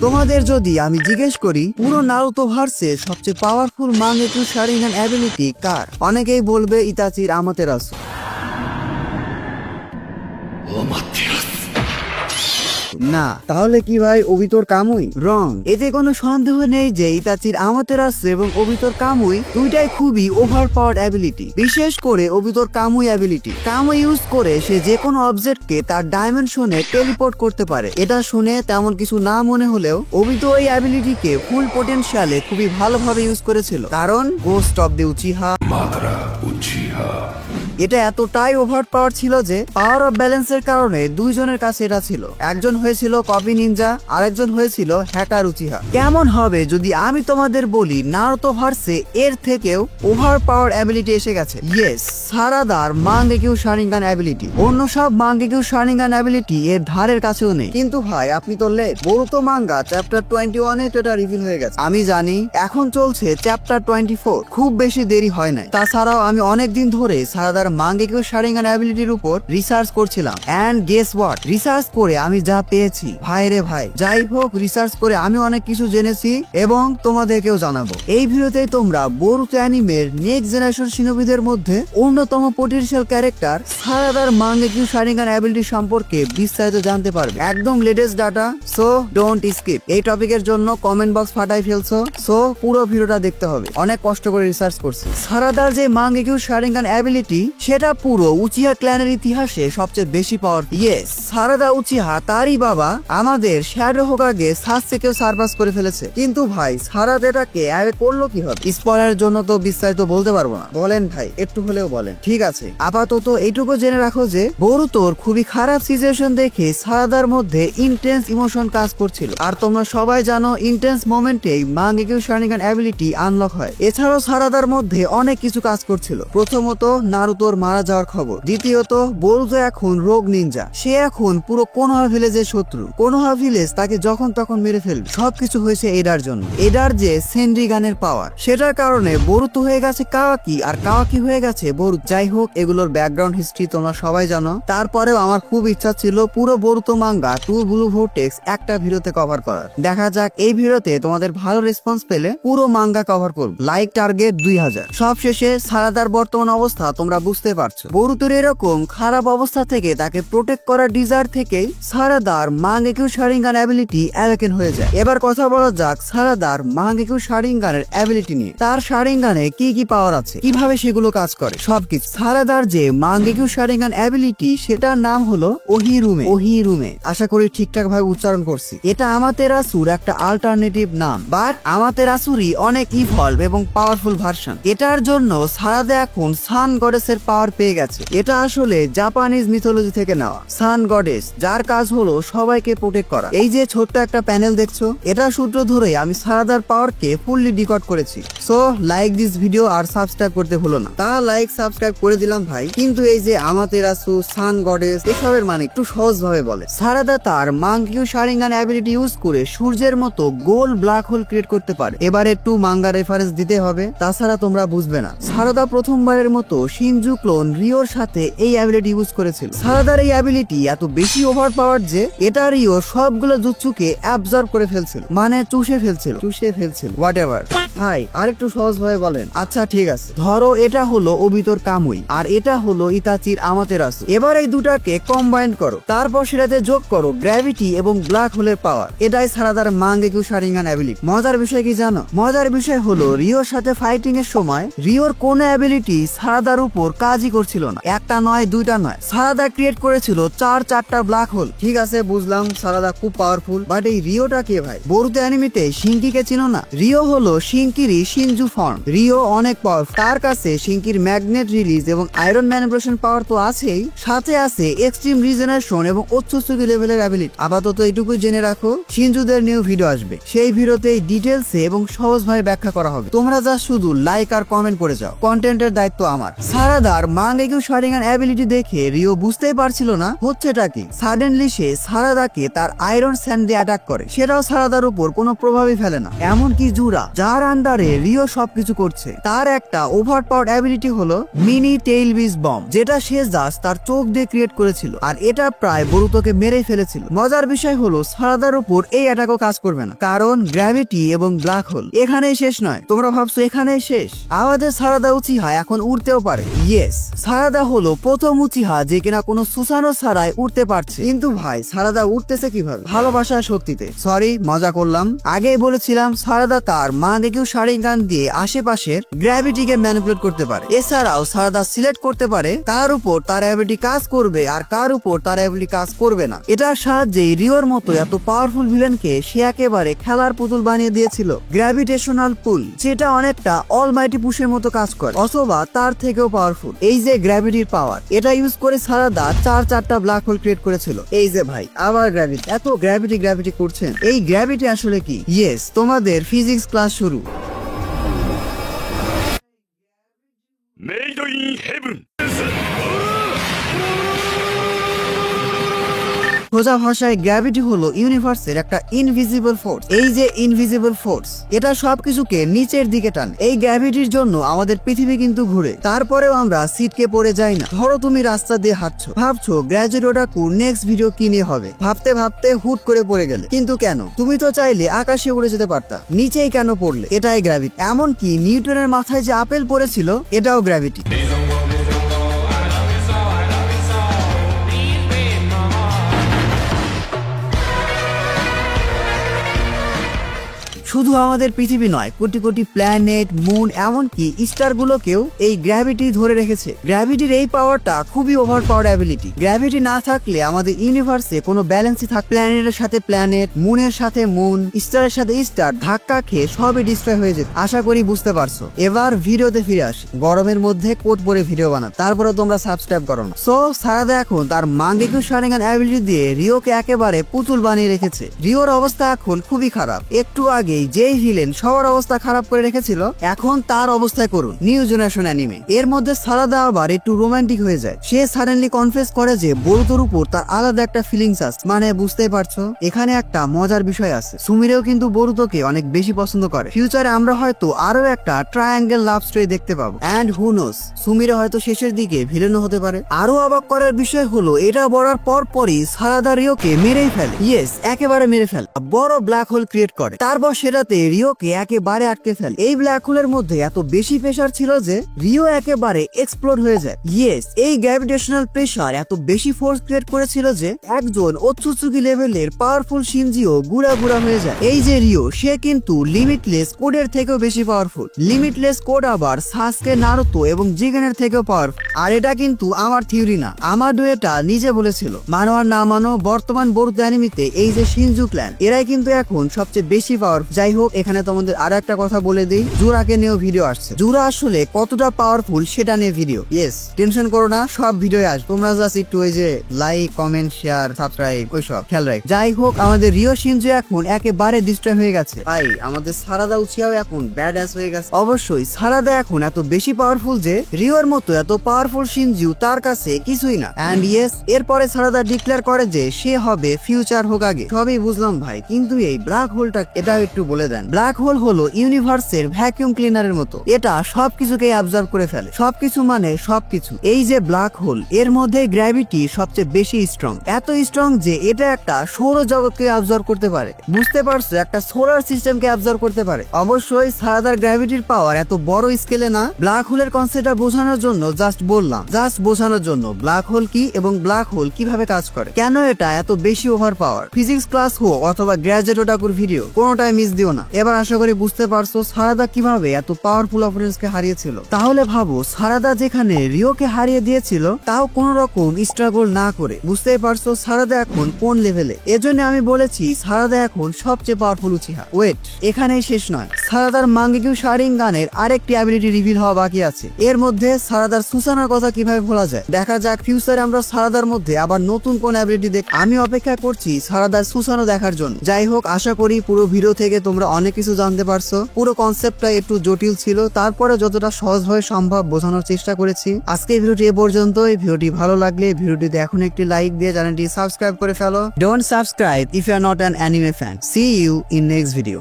তোমাদের যদি আমি জিজ্ঞেস করি পুরো নারুতো ভার্সে সবচেয়ে পাওয়ারফুল মাঙ্গেকিউ শারিঙ্গান অ্যাবিলিটি কার, অনেকেই বলবে ইতাচির আমাতেরাসু। না, তাহলে কি ভাই ওবিতোর কামুই? রং। এতে কোনো সন্দেহ নেই যে ইতাচির আমাতেরাসু এবং ওবিতোর কামুই দুইটাই খুবই ওভার পাওয়ার অ্যাবিলিটি। বিশেষ করে ওবিতোর কামুই অ্যাবিলিটি। কামুই ইউজ করে সে যে কোনো অবজেক্টকে তার ডাইমেনশনে টেলিপোর্ট করতে পারে। এটা শুনে তেমন কিছু না মনে হলেও ওবিতো এই অ্যাবিলিটিকে ফুল পোটেনশিয়ালে খুবই ভালোভাবে ইউজ করেছিল, কারণ গোস্ট অফ দি উচিহা এটা এতটাই ওভার পাওয়ার ছিল যে পাওয়ার অফ ব্যালেন্সের কারণে দুইজনের কাছে এটা ছিল। একজন হয়েছিল কপি নিনজা, আরেকজন হয়েছিল হ্যাকার উচিহা। কেমন হবে যদি আমি তোমাদের বলি নারুতো ভার্সে এর থেকেও ওভার পাওয়ার অ্যাবিলিটি এসে গেছে। ইয়েস, সারাদার মাঙ্গেকিউ শারিঙ্গান অ্যাবিলিটি। অন্য সব মাঙ্গেকিউ শারিঙ্গান অ্যাবিলিটি এর ধারের কাছেও নেই। কিন্তু ভাই আপনি তো লেট, বোরুতো মাঙ্গা চ্যাপ্টার 21 এটা রিভিল হয়ে গেছে। আমি জানি এখন চলছে চ্যাপ্টার 24, খুব বেশি দেরি হয় নাই। তাছাড়াও আমি অনেকদিন ধরে সারাদার মাঙ্গেকিউ শারিঙ্গান অ্যাবিলিটির উপর রিসার্চ করছিলাম, এন্ড গেস হোয়াট, রিসার্চ করে আমি যা পেয়েছি ভাই রে ভাই। যাই হোক, রিসার্চ করে আমি অনেক কিছু জেনেছি এবং তোমাদেরকেও জানাবো। এই ভিডিওতে তোমরা বোরুতো অ্যানিমের নেক্সট জেনারেশন শিনোবিদের মধ্যে অন্যতম potential character সারাদার Mangekyo Sharingan ability সম্পর্কে বিস্তারিত জানতে পারবে। একদম latest data, so don't skip. এই টপিকের জন্য কমেন্ট বক্স ফাটাই ফেলছো, সো পুরো ভিডিওটা দেখতে হবে। অনেক কষ্ট করে রিসার্চ করছি। সারাদার যে মাঙ্গেকিউ শারিঙ্গান অ্যাবিলিটি সেটা পুরো উচিহা ক্ল্যানের ইতিহাসে সবচেয়ে বেশি পাওয়ার। ইয়েস, সারাদা উচিহা তারই বাবা আমাদের শ্যাডো হোকাগে সাসেকেও সারপাস করে ফেলেছে। কিন্তু ভাই সারাদা এটাকে করলো কিভাবে? স্পয়লারের জন্য তো বিস্তারিত বলতে পারবো না। বলেন ভাই, একটু হলেও বলেন। ঠিক আছে, আপাতত এইটুকু জেনে রাখো যে বোরুতোর খুবই খারাপ সিচুয়েশন দেখে সারাদার মধ্যে ইন্টেন্স ইমোশন কাজ করছিল। আর তোমরা সবাই জানো ইন্টেন্স মোমেন্টেই মাঙ্গেকিউ শারিঙ্গান অ্যাবিলিটি আনলক হয়। এছাড়াও সারাদার মধ্যে অনেক কিছু কাজ করছিল। প্রথমত নারুতোর মারা যাওয়ার খবর, দ্বিতীয়ত বোরুতো এখন রোগ নিনজা, সে এখন পুরো কোনোহা ভিলেজের শত্রু। কোনোহা ভিলেজ তাকে যখন তখন মেরে ফেলবে। সবকিছু হয়েছে এডার জন্য। এডার যে সেন্ড্রিগানের পাওয়ার, সেটার কারণে বোরুতো হয়ে গেছে কাওয়াকি, আর কাওয়াকি হয়ে গেছে বোরুতো। যাই হোক, এগুলোর ব্যাকগ্রাউন্ড হিস্ট্রি তোমরা সবাই জানো। তারপরেও আমার খুব ইচ্ছা ছিল পুরো বোরুতো মাঙ্গা টু ব্লু ভোর্টেক্স একটা ভিডিওতে কভার করার। দেখা যাক, এই ভিডিওতে তোমাদের ভালো রেসপন্স পেলে পুরো মাঙ্গা কভার করব। Like target 2000। সবশেষে সারাদার বর্তমান অবস্থা তোমরা বুঝতে পারছো। বোরুতোর এরকম খারাপ অবস্থা থেকে তাকে প্রোটেক্ট করার ডিজায়ার থেকেই সারাদার মাঙ্গেকিউ শারিঙ্গান অ্যাবিলিটি অ্যাওয়েকেন হয়ে যায়। এবার কথা বলা যাক সারাদার মাঙ্গেকিউ শারিঙ্গানের অ্যাবিলিটি নিয়ে। তার শারিঙ্গানে কি কি পাওয়ার আছে, কিভাবে সেগুলো কাজ করে, সবকিছু। সারাদার যে মাঙ্গেকিউ শারিঙ্গান অ্যাবিলিটি সেটার নাম হলো ওহিরুমে। ওহিরুমে, আশা করি ঠিকঠাক ভাবে উচ্চারণ করছি। এটা আমাতেরাসুর একটা আল্টারনেটিভ নাম, বাট আমাতেরাসুরই অনেক ইভলভ এবং পাওয়ারফুল ভার্সন। এটার জন্য সারাদা এখন সান গডেসের পাওয়ার পেয়ে গেছে। এটা আসলে জাপানিজ মিথোলজি থেকে নেওয়া। সান গডেস, যার কাজ হলো সবাইকে প্রোটেক্ট করা। এই যে ছোট্ট একটা প্যানেল দেখছো, এটা সূত্র ধরেই আমি সারাদার পাওয়ারকে ফুললি ডিকোড করেছি। সো লাইক দিস ভিডিও আর সাবস্ক্রাইব করতে ভুলো না। তা লাইক সাবস্ক্রাইব করে দিলাম ভাই, কিন্তু এই যে আমাতেরাসু, সান গডেস, এসবের মানে একটু সহজ ভাবে বলে। সারাদা তার মাঙ্গেকিউ শারিঙ্গান অ্যাবিলিটি ইউজ করে সূর্যের মতো গোল ব্ল্যাক হোল ক্রিয়েট করতে পারে। এবার একটু মাঙ্গা রেফারেন্স দিতে হবে, তাছাড়া তোমরা বুঝবে না। সারাদা প্রথমবারের মতো শিনজু ক্লোন রিওর সাথে এই অ্যাবিলিটি ইউজ করেছিল। সারাদার এই অ্যাবিলিটি এত বেশি ওভার পাওয়ার যে এটা রিও সবগুলো জুৎসুকে অ্যাবজর্ব করে ফেলছিল, মানে চুষে ফেলছিল হোয়াট এভার। ভাই আরেকটু সহজ ভাবে বলেন। আচ্ছা ঠিক আছে, ধরো এটা হলো ওবিতোর কামুই আর এটা হলো ইতাচির আমাতেরাসু। এবার এই দুটাকে কম্বাইন করো, তারপর সেটাতে যোগ করো গ্র্যাভিটি এবং ব্ল্যাক হোলের পাওয়ার। এটাই সারাদার মাঙ্গেকিউ শারিঙ্গান অ্যাবিলিটি। মজার বিষয় কি জানো? মজার বিষয় হলো রিওর সাথে ফাইটিং এর সময় রিওর কোন অ্যাবিলিটি সারাদার উপর কাজই করছিল না। একটা নয়, দুইটা নয়, সারাদা ক্রিয়েট করেছিল চারটা ব্ল্যাক হোল। ঠিক আছে, বুঝলাম সারাদা খুব পাওয়ারফুল, বাট এই রিওটা কে ভাই? বোরুতো অ্যানিমেতে শিঙ্কিকে চিনো না? রিও হলো শিঙ্কিরই শিনজু ফর্ম। রিও অনেক পাওয়ারফুল। তার কাছে শিঙ্কির ম্যাগনেট রিলিজ এবং আয়রন ম্যানিপুলেশন পাওয়ার তো আছেই, সাথে আছে এক্সট্রিম রিজেনারেশন এবং উচ্চস্তরীয় লেভেলের অ্যাবিলিটি। আপাতত এইটুকুই জেনে রাখো, শিনজুদের নিউ ভিডিও আসবে, সেই ভিডিওতে ডিটেলসে এবং সহজভাবে ব্যাখ্যা করা হবে। তোমরা যা শুধু লাইক আর কমেন্ট করে যাও, কন্টেন্টের দায়িত্ব আমার। সারাদা সারাদার মাঙ্গেকিউ শারিঙ্গান অ্যাবিলিটি দেখে রিও বুঝতেই পারছিল না হচ্ছেটা কি। সাডেনলি সে সারাদাকে তার আয়রন স্যান্ড দিয়ে অ্যাটাক করে, সেটাও সারাদার উপর কোনো প্রভাবই ফেলে না। এমনকি জুরা, যার আন্ডারে রিও সবকিছু করছে, তার একটা ওভার পাওয়ার অ্যাবিলিটি হলো মিনি টেইল বিচ বম, যেটা সে জাস্ট তার চোখ দিয়ে ক্রিয়েট করেছিল, আর এটা প্রায় বরুতোকে মেরে ফেলেছিল। মজার বিষয় হলো সারাদার উপর এই অ্যাটাকও কাজ করবে না, কারণ গ্র্যাভিটি এবং ব্ল্যাক হোল। এখানেই শেষ নয়, তোমরা ভাবছো এখানেই শেষ? আমাদের সারাদা উচিহা এখন উড়তেও পারে। ইয়েস, সারাদা হলো প্রথম উচিহা যে কিনা কোনো সুসানো ছাড়াই উঠতে পারছে। কিন্তু ভাই, সারাদা উঠতেছে কিভাবে? ভালোবাসার শক্তিতে। সরি, মজা করলাম। আগেই বলেছিলাম সারাদা তার মাঙ্গেকিউ শারিঙ্গান দিয়ে আশেপাশের গ্র্যাভিটিকে ম্যানিপুলেট করতে পারে। এছাড়াও সারাদা সিলেক্ট করতে পারে কার উপর তার অ্যাবিলিটি কাজ করবে আর কার উপর তার অ্যাবিলিটি কাজ করবে না। এটার সাহায্যে রিওর মতো এত পাওয়ারফুল ভিলেনকে সে একেবারে খেলার পুতুল বানিয়ে দিয়েছিল গ্র্যাভিটেশনাল পুল, যেটা অনেকটা অলমাইটি পুশের মতো কাজ করে, অথবা তার থেকেও পাওয়ারফুল। এই যে গ্র্যাভিটির পাওয়ার, এটা ইউজ করে সারাদা চারটা ব্ল্যাক হোল ক্রিয়েট করেছিল। এই যে ভাই, আবার গ্র্যাভিটি, এত গ্র্যাভিটি করছেন। এই গ্র্যাভিটি আসলে কি? ইয়েস, তোমাদের ফিজিক্স ক্লাস শুরু। Made in heaven. সোজা ভাষায় গ্র্যাভিটি হলো ইউনিভার্সের একটা ইনভিজিবল ফোর্স। এই যে ইনভিজিবল ফোর্স, এটা সবকিছুকে নিচের দিকে টান। এই গ্র্যাভিটির জন্য আমাদের পৃথিবী কিন্তু ঘুরে, তারপরেও আমরা সিটকে পড়ে যাই না। ধরো তুমি রাস্তা দিয়ে হাঁটছো, ভাবছো গ্র্যাজুয়েট ওটাকু নেক্সট ভিডিও কি নিয়ে হবে, ভাবতে ভাবতে হুট করে পড়ে গেলে। কিন্তু কেন? তুমি তো চাইলে আকাশে উড়ে যেতে পারতা, নিচেই কেন পড়লে? এটাই গ্র্যাভিটি। এমনকি নিউটনের মাথায় যে আপেল পড়েছিল, এটাও গ্র্যাভিটি। শুধু আমাদের পৃথিবী নয়, কোটি কোটি প্ল্যানেট, মুন, এমনকি স্টার গুলোকেও এই গ্র্যাভিটি ধরে রেখেছে। গ্র্যাভিটির এই পাওয়ারটা খুবই ওভার পাওয়ার অ্যাবিলিটি। গ্র্যাভিটি না থাকলে আমাদের ইউনিভার্সে কোনো ব্যালেন্সই থাক। প্ল্যানেটের সাথে প্ল্যানেট, মুনের সাথে মুন, স্টারের সাথে স্টার ধাক্কা খেয়ে সবই ডিস্ট্রয় হয়ে যেত। আশা করি বুঝতে পারছো। এবার ভিডিওতে ফিরে আসি। গরমের মধ্যে কোট পরে ভিডিও বানাও, তারপরে তোমরা সাবস্ক্রাইব করো না। সো সারাদা এখন তার মাঙ্গেকিউ শারিঙ্গান অ্যাবিলিটি দিয়ে রিওকে একেবারে পুতুল বানিয়ে রেখেছে। রিওর অবস্থা এখন খুবই খারাপ। একটু আগে যেই ভিলেন সবার অবস্থা খারাপ করে রেখেছিল, এখন তার অবস্থায় করুন নিউ জেনারেশন অ্যানিমে। এর মধ্যে সারাদা আবার একটু রোমান্টিক হয়ে যায়। সে সাডেনলি কনফেস করে যে বরুতোর উপর তার আলাদা একটা ফিলিংস আছে। মানে বুঝতেই পারছো, এখানে একটা মজার বিষয় আছে। সুমিরেও কিন্তু বরুতোকে অনেক বেশি পছন্দ করে। ফিউচারে আমরা হয়তো আরো একটা ট্রায়াঙ্গেল লাভ স্টোরি দেখতে পাবো। এন্ড হু নোস, সুমিরে হয়তো শেষের দিকে ভিলেনও হতে পারে। আরো অবাক করার বিষয় হলো, এটা বলার পরই সারাদা রিওকে মেরেই ফেলে। ইয়েস, একেবারে মেরে ফেলে। বড় ব্ল্যাক হোল ক্রিয়েট করে, তারপর সেটাতে রিওকে একেবারে আটকে ফেলে। এই ব্ল্যাক হোলের মধ্যে এত বেশি প্রেসার ছিল যে রিও একেবারে এক্সপ্লোড হয়ে যায়। ইয়েস, এই গ্র্যাভিটেশনাল প্রেসার এত বেশি ফোর্স ক্রিয়েট করেছিল যে একজন ওৎসুৎসুকি লেভেলের পাওয়ারফুল শিনজিও গুড়া হয়ে যায়। এই যে রিও, সে কিন্তু লিমিটলেস কোডের থেকেও বেশি পাওয়ারফুল। লিমিটলেস কোড আবার সাসকে, নারুতো এবং জিগেনের থেকেও পাওয়ারফুল। আর এটা কিন্তু আমার থিওরি না, আমাডো এটা নিজে বলেছিল। মানো আর না মানো, বর্তমান বরুতো অ্যানিমেতে এই যে শিনজু ক্ল্যান, এরাই কিন্তু এখন সবচেয়ে বেশি পাওয়ারফুল। যাই হোক, এখানে তোমাদের আরো একটা কথা বলে দিই, জুরাকে নিয়েও ভিডিও আসছে। জুরা আসলে কতটা পাওয়ারফুল সেটা নিয়ে ভিডিও। ইয়েস, টেনশন করো না, সব ভিডিও আসবে। তোমরা জাস্ট একটু ওই যে লাইক, কমেন্ট, শেয়ার, সাবস্ক্রাইব ওইসব খেয়াল রাখ। যাই হোক, আমাদের রিও শিনজু এখন একেবারে ডিস্ট্রয় হয়ে গেছে। ভাই, আমাদের সারাদা উচিয়াও এখন ব্যাডাস হয়ে গেছে। অবশ্যই সারাদা এখন এত বেশি পাওয়ারফুল যে রিওর মতো এত পাওয়ারফুল শিনজু তার কাছে কিছুই না। এন্ড ইয়েস, এরপরে সারাদা ডিক্লেয়ার করে যে সে হবে ফিউচার হোকাগে। সবই বুঝলাম ভাই, কিন্তু এই ব্ল্যাক হোলটা এটাও একটু বলে দেন। ব্ল্যাক হোল হলো ইউনিভার্সের ভ্যাকিউম ক্লিনারের মতো। এটা সবকিছুকে অ্যাবজর্ব করে ফেলে। সবকিছু মানে সবকিছু। এই যে ব্ল্যাক হোল, এর মধ্যে গ্র্যাভিটি সবচেয়ে বেশি স্ট্রং। এত স্ট্রং যে এটা একটা সৌরজগৎকে অ্যাবজর্ব করতে পারে। বুঝতে পারছো, একটা সোলার সিস্টেমকে অ্যাবজর্ব করতে পারে। অবশ্যই সারাদার গ্র্যাভিটির পাওয়ার এত বড় স্কেলে না। ব্ল্যাক হোলের কনসেপ্টটা বোঝানোর জন্য জাস্ট বললাম, জাস্ট বোঝানোর জন্য ব্ল্যাক হোল কি এবং ব্ল্যাক হোল কিভাবে কাজ করে, কেন এটা এত বেশি ওভার পাওয়ার। ফিজিক্স ক্লাস হোক অথবা গ্র্যাজুয়েট ওটাকুর ভিডিও, কোনোটাই মিস দিও না। এবার আশা করি বুঝতে পারছো সারাদা কিভাবে এত পাওয়ারফুল অপোনেন্টসকে হারিয়েছিল। তাহলে ভাবো, সারাদা যেখানে রিওকে হারিয়ে দিয়েছিল, তাও কোন রকম স্ট্রাগল না করে। বুঝতেই পারছো সারাদা এখন কোন লেভেলে। এজন্য আমি বলেছি সারাদা এখন সবচেয়ে পাওয়ারফুল উচিহা। ওয়েট, এখানেই শেষ নয়। সারাদার মাঙ্গেকিউ শারিঙ্গানের আরেকটি অ্যাবিলিটি রিভিল হওয়া বাকি আছে। এর মধ্যে সারাদার সুসানার কথা কিভাবে ভোলা যায়। দেখা যাক ফিউচারে আমরা সারাদার মধ্যে আবার নতুন কোন অ্যাবিলিটি দেখ। আমি অপেক্ষা করছি সারাদার সুসানো দেখার জন্য। যাই হোক, আশা করি পুরো ভিডিও থেকে তোমরা অনেক কিছু জানতে পারছো। পুরো কনসেপ্টটা একটু জটিল ছিল, তারপরে যতটা সহজভাবে সম্ভব বোঝানোর চেষ্টা করেছি। আজকে এই ভিডিওটি এ পর্যন্তই। ভিডিওটি ভালো লাগলে ভিডিওটিতে এখন একটি লাইক দিয়ে চ্যানেলটি সাবস্ক্রাইব করে ফেলো। Don't subscribe if you are not an anime fan. See you in next video.